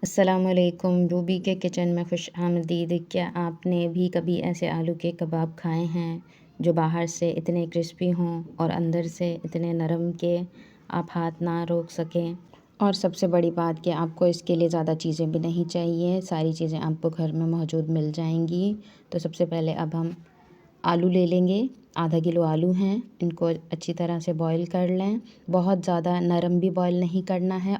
अस्सलामुअलैकुम। रूबी के किचन में खुश आमदीद। क्या आपने भी कभी ऐसे आलू के कबाब खाए हैं जो बाहर से इतने क्रिस्पी हों और अंदर से इतने नरम के आप हाथ ना रोक सकें? और सबसे बड़ी बात कि आपको इसके लिए ज़्यादा चीज़ें भी नहीं चाहिए, सारी चीज़ें आपको घर में मौजूद मिल जाएंगी। तो सबसे पहले अब हम आलू ले लेंगे। आधा किलो आलू हैं, इनको अच्छी तरह से बॉईल कर लें। बहुत ज़्यादा नरम भी बॉईल नहीं करना है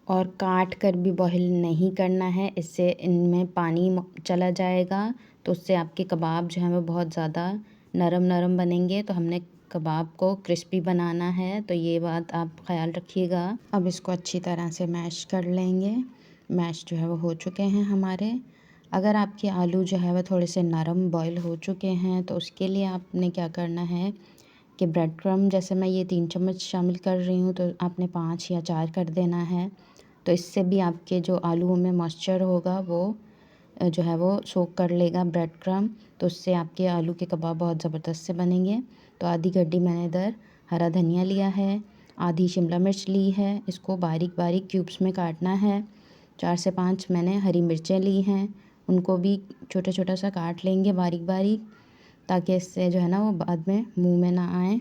और काट कर भी बॉईल नहीं करना है, इससे इनमें पानी चला जाएगा तो उससे आपके कबाब जो हैं वो बहुत ज़्यादा नरम नरम बनेंगे। तो हमने कबाब को क्रिस्पी बनाना है, तो ये बात आप ख़याल रखिएगा। अब इसको अच्छी तरह से मैश कर लेंगे। मैश जो है वो हो चुके हैं हमारे। अगर आपके आलू जो है वो थोड़े से नरम बॉईल हो चुके हैं तो उसके लिए आपने क्या करना है कि ब्रेड क्रम्ब, जैसे मैं ये 3 चम्मच शामिल कर रही हूँ तो आपने 5 या 4 कर देना है। तो इससे भी आपके जो आलूओं में मॉइस्चर होगा वो जो है वो सोक कर लेगा ब्रेड क्रम्ब, तो उससे आपके आलू के कबाब बहुत ज़बरदस्त से बनेंगे। तो आधी गड्डी मैंने इधर हरा धनिया लिया है, आधी शिमला मिर्च ली है, इसको बारीक बारीक क्यूब्स में काटना है। 4 से 5 मैंने हरी मिर्चें ली हैं, उनको भी छोटा छोटा सा काट लेंगे बारीक बारीक, ताकि इससे जो है ना वो बाद में मुंह में ना आए।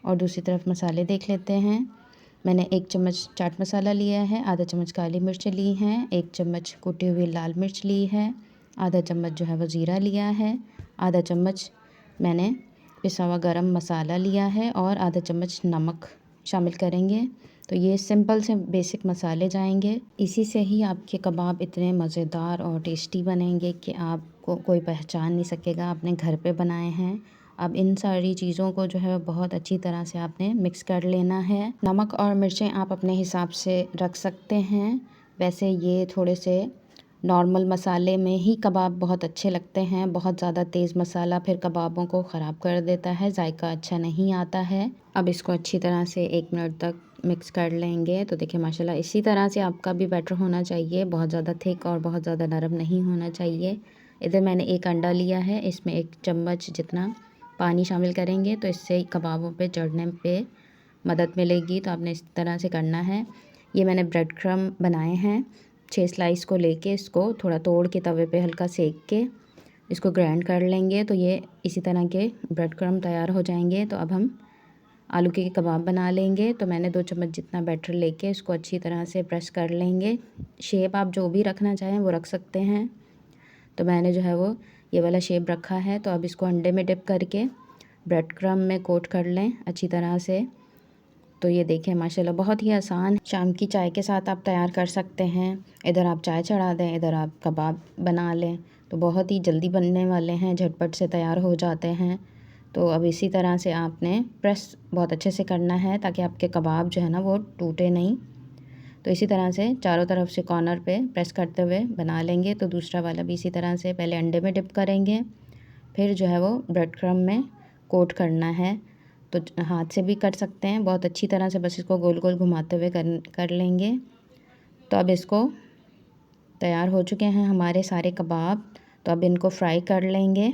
और दूसरी तरफ मसाले देख लेते हैं। मैंने 1 चम्मच चाट मसाला लिया है, आधा चम्मच काली मिर्च ली हैं, 1 चम्मच कुटी हुई लाल मिर्च ली है, आधा चम्मच जो है वो ज़ीरा लिया है, आधा चम्मच मैंने पिसा हुआ गरम मसाला लिया है और आधा चम्मच नमक शामिल करेंगे। तो ये सिंपल से बेसिक मसाले जाएंगे, इसी से ही आपके कबाब इतने मज़ेदार और टेस्टी बनेंगे कि आपको कोई पहचान नहीं सकेगा आपने घर पे बनाए हैं। अब इन सारी चीज़ों को जो है बहुत अच्छी तरह से आपने मिक्स कर लेना है। नमक और मिर्चें आप अपने हिसाब से रख सकते हैं। वैसे ये थोड़े से नॉर्मल मसाले में ही कबाब बहुत अच्छे लगते हैं। बहुत ज़्यादा तेज़ मसाला फिर कबाबों को ख़राब कर देता है, जायका अच्छा नहीं आता है। अब इसको अच्छी तरह से 1 मिनट तक मिक्स कर लेंगे। तो देखिए माशाल्लाह इसी तरह से आपका भी बैटर होना चाहिए, बहुत ज़्यादा थिक और बहुत ज़्यादा नरम नहीं होना चाहिए। इधर मैंने 1 अंडा लिया है, इसमें 1 चम्मच जितना पानी शामिल करेंगे तो इससे कबाबों पे चढ़ने पे मदद मिलेगी। तो आपने इस तरह से करना है। ये मैंने ब्रेड क्रम्ब बनाए हैं, 6 स्लाइस को लेके इसको थोड़ा तोड़ के तवे पे हल्का सेक के इसको ग्राइंड कर लेंगे। तो ये इसी तरह के ब्रेड क्रम्ब तैयार हो जाएंगे। तो अब हम आलू के कबाब बना लेंगे। तो मैंने 2 चम्मच जितना बैटर लेके इसको अच्छी तरह से प्रेस कर लेंगे। शेप आप जो भी रखना चाहें वो रख सकते हैं। तो मैंने जो है वो ये वाला शेप रखा है। तो अब इसको अंडे में डिप करके ब्रेड क्रम्ब में कोट कर लें अच्छी तरह से। तो ये देखें माशाल्लाह बहुत ही आसान, शाम की चाय के साथ आप तैयार कर सकते हैं। इधर आप चाय चढ़ा दें, इधर आप कबाब बना लें, तो बहुत ही जल्दी बनने वाले हैं, झटपट से तैयार हो जाते हैं। तो अब इसी तरह से आपने प्रेस बहुत अच्छे से करना है ताकि आपके कबाब जो है ना वो टूटे नहीं। तो इसी तरह से चारों तरफ से कॉर्नर पे प्रेस करते हुए बना लेंगे। तो दूसरा वाला भी इसी तरह से पहले अंडे में डिप करेंगे, फिर जो है वो ब्रेड क्रम्ब में कोट करना है। तो हाथ से भी कर सकते हैं, बहुत अच्छी तरह से बस इसको गोल गोल घुमाते हुए कर लेंगे। तो अब इसको तैयार हो चुके हैं हमारे सारे कबाब। तो अब इनको फ्राई कर लेंगे।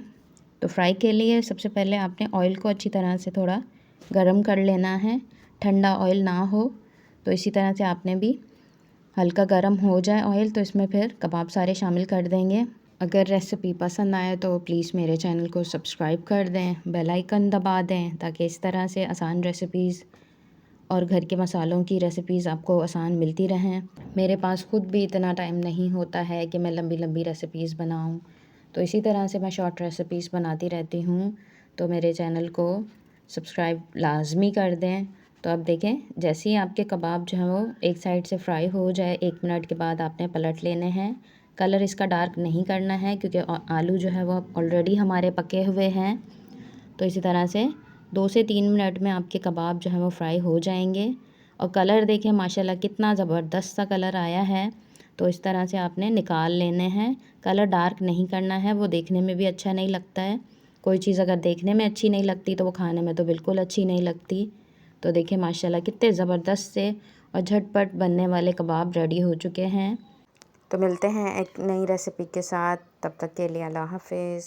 तो फ्राई के लिए सबसे पहले आपने ऑयल को अच्छी तरह से थोड़ा गरम कर लेना है, ठंडा ऑयल ना हो। तो इसी तरह से आपने भी हल्का गरम हो जाए ऑयल तो इसमें फिर कबाब सारे शामिल कर देंगे। अगर रेसिपी पसंद आए तो प्लीज़ मेरे चैनल को सब्सक्राइब कर दें, बेल आइकन दबा दें, ताकि इस तरह से आसान रेसिपीज़ और घर के मसालों की रेसिपीज़ आपको आसान मिलती रहें। मेरे पास खुद भी इतना टाइम नहीं होता है कि मैं लंबी लंबी रेसिपीज़ बनाऊं, तो इसी तरह से मैं शॉर्ट रेसिपीज़ बनाती रहती हूँ। तो मेरे चैनल को सब्सक्राइब लाजमी कर दें। तो अब देखें जैसे ही आपके कबाब जो है वो एक साइड से फ्राई हो जाए, 1 मिनट के बाद आपने पलट लेने हैं। कलर इसका डार्क नहीं करना है क्योंकि आलू जो है वो ऑलरेडी हमारे पके हुए हैं। तो इसी तरह से 2 से 3 मिनट में आपके कबाब जो है वो फ्राई हो जाएंगे। और कलर देखें माशाल्लाह कितना ज़बरदस्त सा कलर आया है। तो इस तरह से आपने निकाल लेने हैं। कलर डार्क नहीं करना है, वो देखने में भी अच्छा नहीं लगता है। कोई चीज़ अगर देखने में अच्छी नहीं लगती तो वो खाने में तो बिल्कुल अच्छी नहीं लगती। तो देखिए माशाल्लाह कितने ज़बरदस्त से और झटपट बनने वाले कबाब रेडी हो चुके हैं। तो मिलते हैं एक नई रेसिपी के साथ, तब तक के लिए अल्लाह हाफ़िज़।